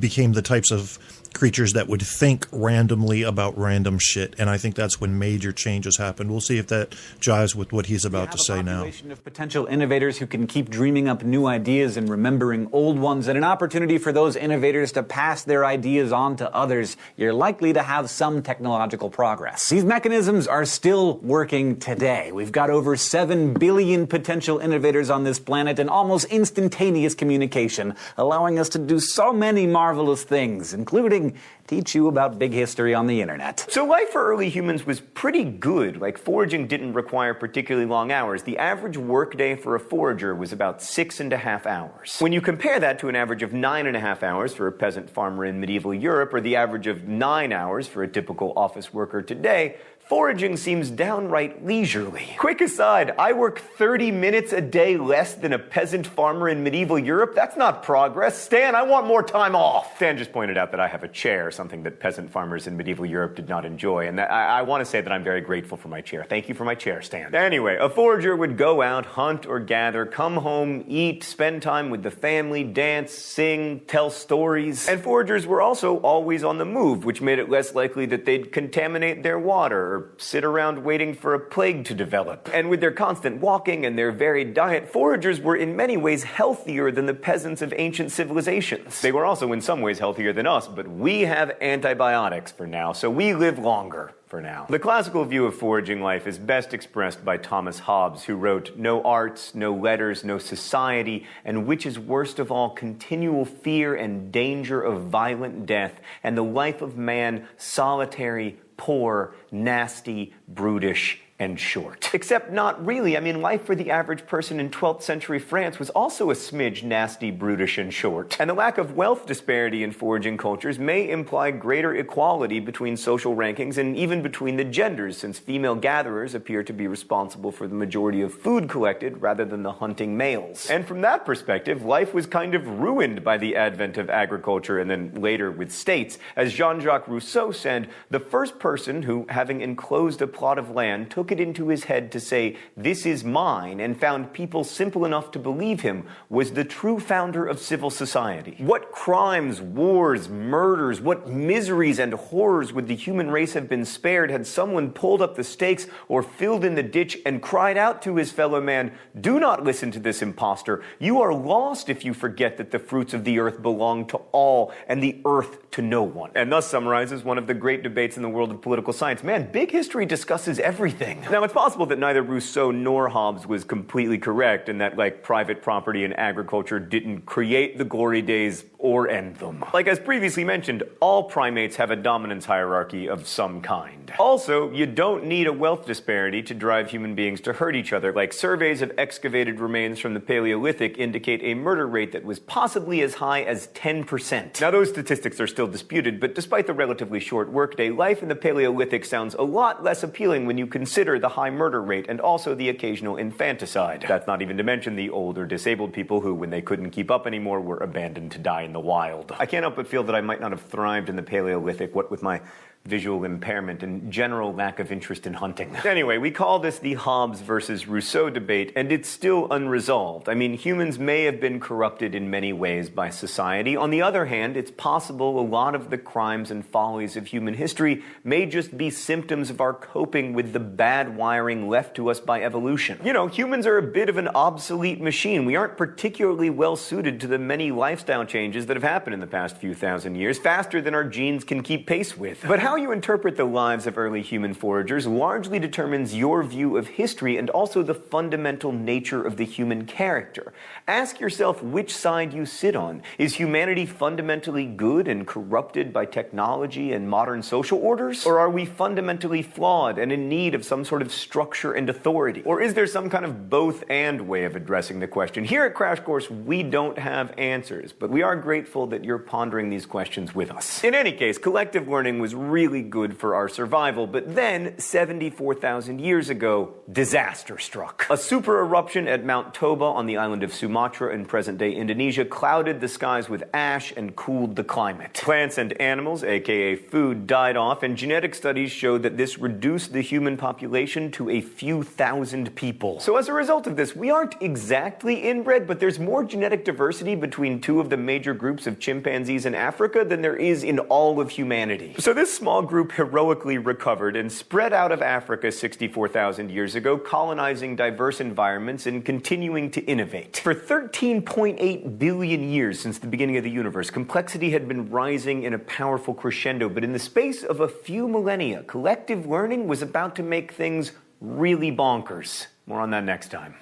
became the types of creatures that would think randomly about random shit, and I think that's when major changes happened. We'll see if that jives with what he's about to say now. A population of potential innovators who can keep dreaming up new ideas and remembering old ones, and an opportunity for those innovators to pass their ideas on to others. You're likely to have some technological progress. These mechanisms are still working today. We've got over 7 billion potential innovators on this planet and almost instantaneous communication, allowing us to do so many marvelous things, including teach you about big history on the internet. So life for early humans was pretty good. Like, foraging didn't require particularly long hours. The average workday for a forager was about 6.5 hours. When you compare that to an average of 9.5 hours for a peasant farmer in medieval Europe, or the average of 9 hours for a typical office worker today, foraging seems downright leisurely. Quick aside, I work 30 minutes a day less than a peasant farmer in medieval Europe. That's not progress. Stan, I want more time off. Stan just pointed out that I have a chair, something that peasant farmers in medieval Europe did not enjoy, and I want to say that I'm very grateful for my chair. Thank you for my chair, Stan. Anyway, a forager would go out, hunt or gather, come home, eat, spend time with the family, dance, sing, tell stories. And foragers were also always on the move, which made it less likely that they'd contaminate their water or sit around waiting for a plague to develop. And with their constant walking and their varied diet, foragers were in many ways healthier than the peasants of ancient civilizations. They were also in some ways healthier than us, but we have antibiotics for now, so we live longer. For now. The classical view of foraging life is best expressed by Thomas Hobbes, who wrote, "No arts, no letters, no society, and which is worst of all, continual fear and danger of violent death, and the life of man solitary, poor, nasty, brutish, and short." Except not really. I mean, life for the average person in 12th century France was also a smidge nasty, brutish, and short. And the lack of wealth disparity in foraging cultures may imply greater equality between social rankings and even between the genders, since female gatherers appear to be responsible for the majority of food collected rather than the hunting males. And from that perspective, life was kind of ruined by the advent of agriculture and then later with states. As Jean-Jacques Rousseau said, the first person who, having enclosed a plot of land, took it into his head to say, "This is mine," and found people simple enough to believe him, was the true founder of civil society. What crimes, wars, murders, what miseries and horrors would the human race have been spared had someone pulled up the stakes or filled in the ditch and cried out to his fellow man, "Do not listen to this impostor. You are lost if you forget that the fruits of the earth belong to all and the earth to no one." And thus summarizes one of the great debates in the world of political science. Man, big history discusses everything. Now, it's possible that neither Rousseau nor Hobbes was completely correct, and that, like, private property and agriculture didn't create the glory days or end them. Like, as previously mentioned, all primates have a dominance hierarchy of some kind. Also, you don't need a wealth disparity to drive human beings to hurt each other. Like, surveys of excavated remains from the Paleolithic indicate a murder rate that was possibly as high as 10%. Now, those statistics are still disputed, but despite the relatively short workday, life in the Paleolithic sounds a lot less appealing when you consider the high murder rate and also the occasional infanticide. That's not even to mention the old or disabled people who, when they couldn't keep up anymore, were abandoned to die in the wild. I can't help but feel that I might not have thrived in the Paleolithic, what with my visual impairment and general lack of interest in hunting. Anyway, we call this the Hobbes versus Rousseau debate, and it's still unresolved. I mean, humans may have been corrupted in many ways by society. On the other hand, it's possible a lot of the crimes and follies of human history may just be symptoms of our coping with the bad wiring left to us by evolution. You know, humans are a bit of an obsolete machine. We aren't particularly well suited to the many lifestyle changes that have happened in the past few thousand years, faster than our genes can keep pace with. But how you interpret the lives of early human foragers largely determines your view of history and also the fundamental nature of the human character. Ask yourself which side you sit on. Is humanity fundamentally good and corrupted by technology and modern social orders? Or are we fundamentally flawed and in need of some sort of structure and authority? Or is there some kind of both-and way of addressing the question? Here at Crash Course, we don't have answers, but we are grateful that you're pondering these questions with us. In any case, collective learning was really really good for our survival. But then, 74,000 years ago, disaster struck. A super eruption at Mount Toba on the island of Sumatra in present-day Indonesia clouded the skies with ash and cooled the climate. Plants and animals, aka food, died off, and genetic studies showed that this reduced the human population to a few thousand people. So as a result of this, we aren't exactly inbred, but there's more genetic diversity between two of the major groups of chimpanzees in Africa than there is in all of humanity. So this small group heroically recovered and spread out of Africa 64,000 years ago, colonizing diverse environments and continuing to innovate. For 13.8 billion years since the beginning of the universe, complexity had been rising in a powerful crescendo, but in the space of a few millennia, collective learning was about to make things really bonkers. More on that next time.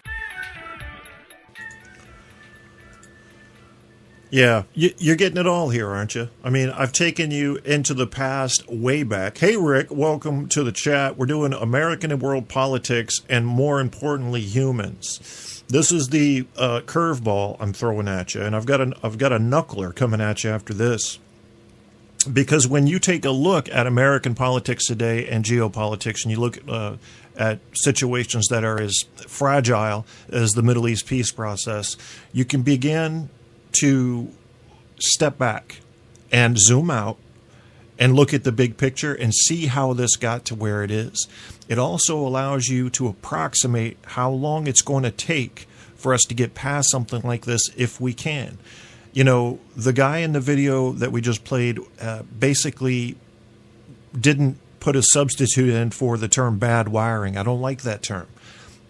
Yeah, you're getting it all here, aren't you? I mean, I've taken you into the past way back. Hey, Rick, welcome to the chat. We're doing American and world politics and, more importantly, humans. This is the curveball I'm throwing at you, and I've got a knuckler coming at you after this. Because when you take a look at American politics today and geopolitics, and you look at situations that are as fragile as the Middle East peace process, you can begin to step back and zoom out and look at the big picture and see how this got to where it is. It also allows you to approximate how long it's going to take for us to get past something like this if we can. You know, the guy in the video that we just played basically didn't put a substitute in for the term bad wiring. I don't like that term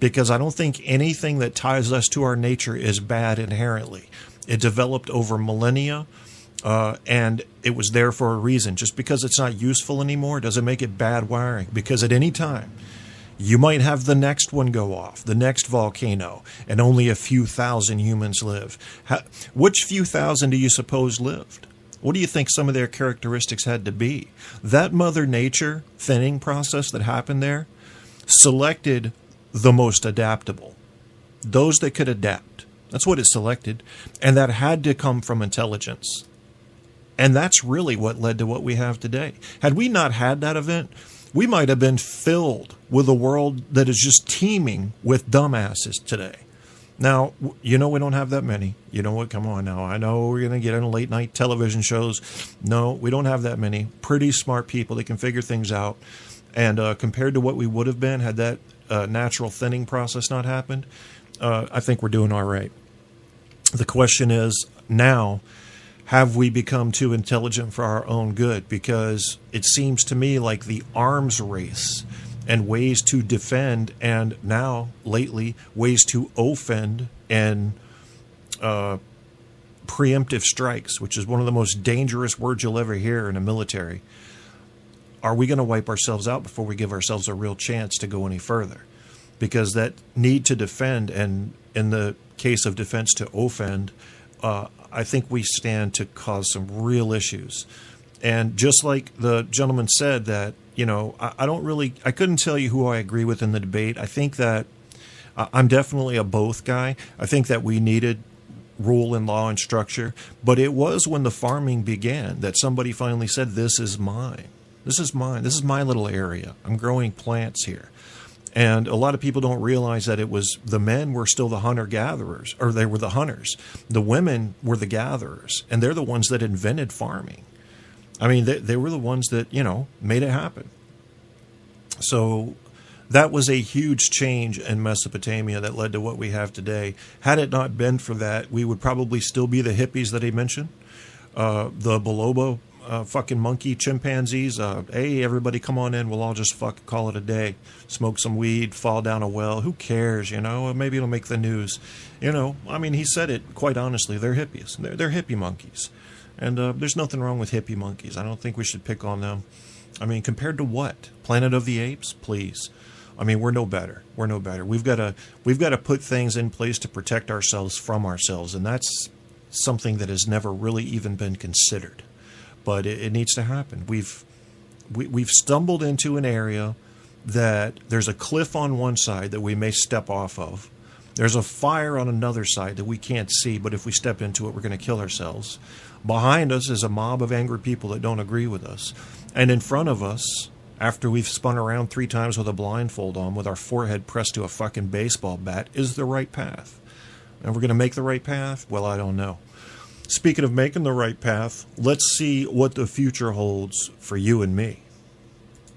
because I don't think anything that ties us to our nature is bad inherently. It developed over millennia, and it was there for a reason. Just because it's not useful anymore doesn't make it bad wiring, because at any time, you might have the next one go off, the next volcano, and only a few thousand humans live. Which few thousand do you suppose lived? What do you think some of their characteristics had to be? That Mother Nature thinning process that happened there selected the most adaptable, those that could adapt. That's what it selected. And that had to come from intelligence. And that's really what led to what we have today. Had we not had that event, we might have been filled with a world that is just teeming with dumbasses today. Now, you know we don't have that many. You know what? Come on now. I know we're going to get into late night television shows. No, we don't have that many. Pretty smart people that can figure things out. And compared to what we would have been had that natural thinning process not happened, I think we're doing all right. The question is now, have we become too intelligent for our own good? Because it seems to me like the arms race and ways to defend, and now, lately, ways to offend and preemptive strikes, which is one of the most dangerous words you'll ever hear in the military. Are we going to wipe ourselves out before we give ourselves a real chance to go any further? Because that need to defend, and in the case of defense to offend, I think we stand to cause some real issues. And just like the gentleman said that, you know, I couldn't tell you who I agree with in the debate. I think that I'm definitely a both guy. I think that we needed rule and law and structure, but it was when the farming began that somebody finally said, this is mine. This is mine. This is my little area. I'm growing plants here. And a lot of people don't realize that it was the men were still the hunter-gatherers, or they were the hunters. The women were the gatherers, and they're the ones that invented farming. I mean, they were the ones that, you know, made it happen. So that was a huge change in Mesopotamia that led to what we have today. Had it not been for that, we would probably still be the hippies that he mentioned, the Bonobo fucking monkey chimpanzees. Hey, everybody come on in. We'll all just call it a day. Smoke some weed, fall down a well. Who cares, you know? Maybe it'll make the news. You know, I mean, he said it quite honestly. They're hippies. They're hippie monkeys. And there's nothing wrong with hippie monkeys. I don't think we should pick on them. I mean, compared to what? Planet of the Apes? Please. I mean, we're no better. We're no better. We've got to put things in place to protect ourselves from ourselves, and that's something that has never really even been considered. But it needs to happen. We've stumbled into an area that there's a cliff on one side that we may step off of. There's a fire on another side that we can't see, but if we step into it, we're going to kill ourselves. Behind us is a mob of angry people that don't agree with us. And in front of us, after we've spun around 3 times with a blindfold on, with our forehead pressed to a fucking baseball bat, is the right path. And we're going to make the right path? Well, I don't know. Speaking of making the right path, let's see what the future holds for you and me.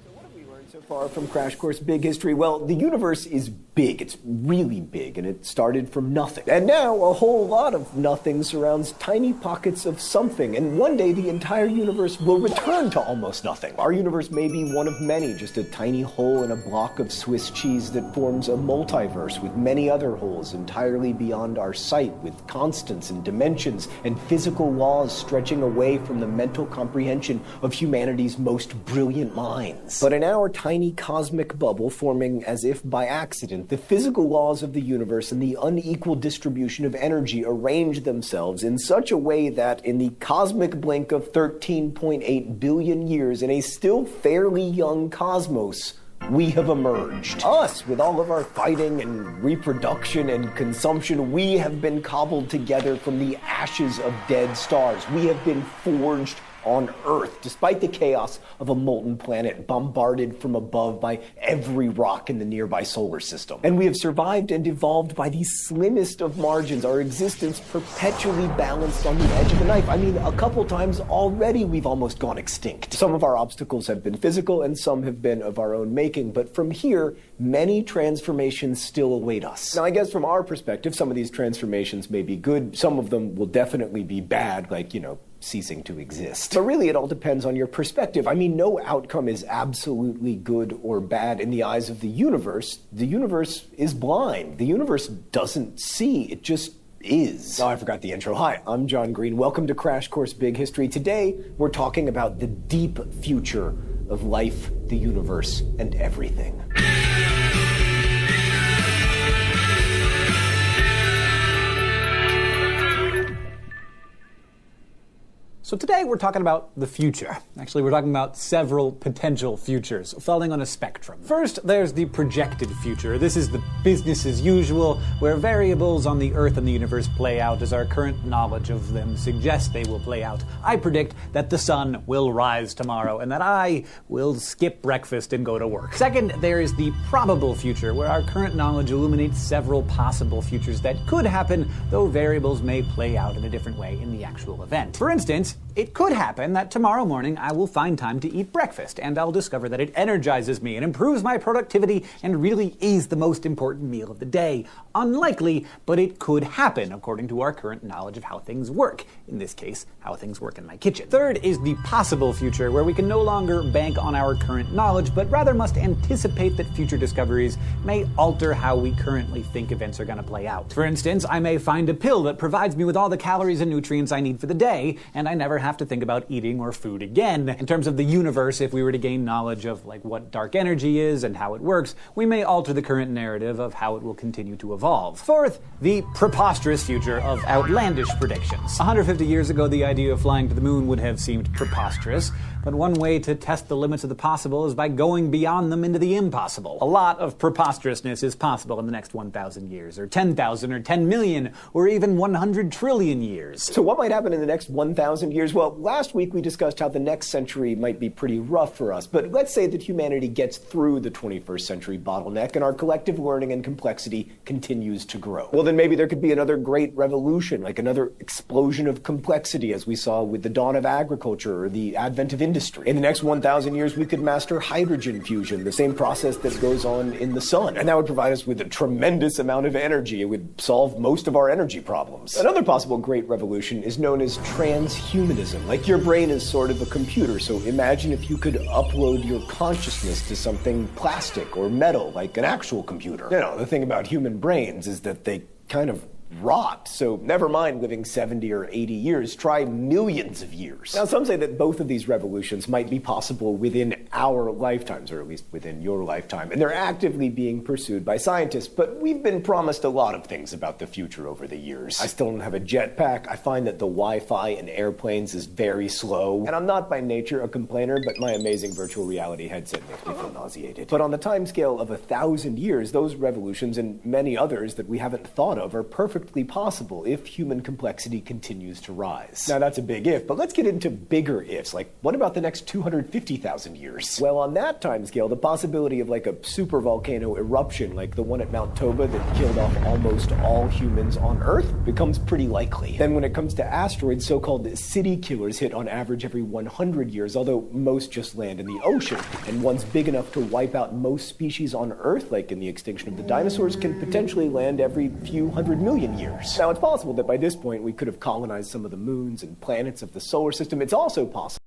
So what have we learned so far from Crash Course Big History? Well, the universe is big. It's really big, and it started from nothing. And now a whole lot of nothing surrounds tiny pockets of something, and one day the entire universe will return to almost nothing. Our universe may be one of many, just a tiny hole in a block of Swiss cheese that forms a multiverse with many other holes entirely beyond our sight, with constants and dimensions and physical laws stretching away from the mental comprehension of humanity's most brilliant minds. But in our tiny cosmic bubble, forming as if by accident, the physical laws of the universe and the unequal distribution of energy arrange themselves in such a way that, in the cosmic blink of 13.8 billion years in a still fairly young cosmos, we have emerged. Us, with all of our fighting and reproduction and consumption, we have been cobbled together from the ashes of dead stars. We have been forged on Earth, despite the chaos of a molten planet bombarded from above by every rock in the nearby solar system. And we have survived and evolved by the slimmest of margins, our existence perpetually balanced on the edge of a knife. I mean, a couple times already we've almost gone extinct. Some of our obstacles have been physical and some have been of our own making, but from here, many transformations still await us. Now, I guess from our perspective, some of these transformations may be good, some of them will definitely be bad, like, ceasing to exist. But really, it all depends on your perspective. I mean, no outcome is absolutely good or bad in the eyes of the universe. The universe is blind. The universe doesn't see. It just is. Oh, I forgot the intro. Hi, I'm John Green. Welcome to Crash Course Big History. Today, we're talking about the deep future of life, the universe, and everything. So today we're talking about the future. Actually, we're talking about several potential futures, falling on a spectrum. First, there's the projected future. This is the business as usual, where variables on the Earth and the universe play out as our current knowledge of them suggests they will play out. I predict that the sun will rise tomorrow and that I will skip breakfast and go to work. Second, there is the probable future, where our current knowledge illuminates several possible futures that could happen, though variables may play out in a different way in the actual event. For instance, it could happen that tomorrow morning I will find time to eat breakfast, and I'll discover that it energizes me and improves my productivity and really is the most important meal of the day. Unlikely, but it could happen according to our current knowledge of how things work. In this case, how things work in my kitchen. Third is the possible future, where we can no longer bank on our current knowledge, but rather must anticipate that future discoveries may alter how we currently think events are going to play out. For instance, I may find a pill that provides me with all the calories and nutrients I need for the day, and I never have to think about eating or food again. In terms of the universe, if we were to gain knowledge of what dark energy is and how it works, we may alter the current narrative of how it will continue to evolve. Fourth, the preposterous future of outlandish predictions. 150 years ago, the idea of flying to the moon would have seemed preposterous, but one way to test the limits of the possible is by going beyond them into the impossible. A lot of preposterousness is possible in the next 1,000 years, or 10,000, or 10 million, or even 100 trillion years. So what might happen in the next 1,000 years? Well, last week we discussed how the next century might be pretty rough for us, but let's say that humanity gets through the 21st century bottleneck and our collective learning and complexity continues to grow. Well, then maybe there could be another great revolution, like another explosion of complexity, as we saw with the dawn of agriculture or the advent of industry. In the next 1,000 years, we could master hydrogen fusion, the same process that goes on in the sun, and that would provide us with a tremendous amount of energy. It would solve most of our energy problems. Another possible great revolution is known as transhumanism. Like, your brain is sort of a computer, so imagine if you could upload your consciousness to something plastic or metal, like an actual computer. The thing about human brains is that they kind of rot, so never mind living 70 or 80 years, try millions of years. Now, some say that both of these revolutions might be possible within our lifetimes, or at least within your lifetime, and they're actively being pursued by scientists, but we've been promised a lot of things about the future over the years. I still don't have a jetpack. I find that the Wi-Fi in airplanes is very slow, and I'm not by nature a complainer, but my amazing virtual reality headset makes me feel nauseated. But on the timescale of 1,000 years, those revolutions and many others that we haven't thought of are perfectly perfectly possible if human complexity continues to rise. Now that's a big if, but let's get into bigger ifs, like what about the next 250,000 years? Well, on that timescale, the possibility of like a supervolcano eruption like the one at Mount Toba that killed off almost all humans on Earth becomes pretty likely. Then when it comes to asteroids, so-called city killers hit on average every 100 years, although most just land in the ocean, and ones big enough to wipe out most species on Earth, like in the extinction of the dinosaurs, can potentially land every few 100 million years. Now, it's possible that by this point we could have colonized some of the moons and planets of the solar system. It's also possible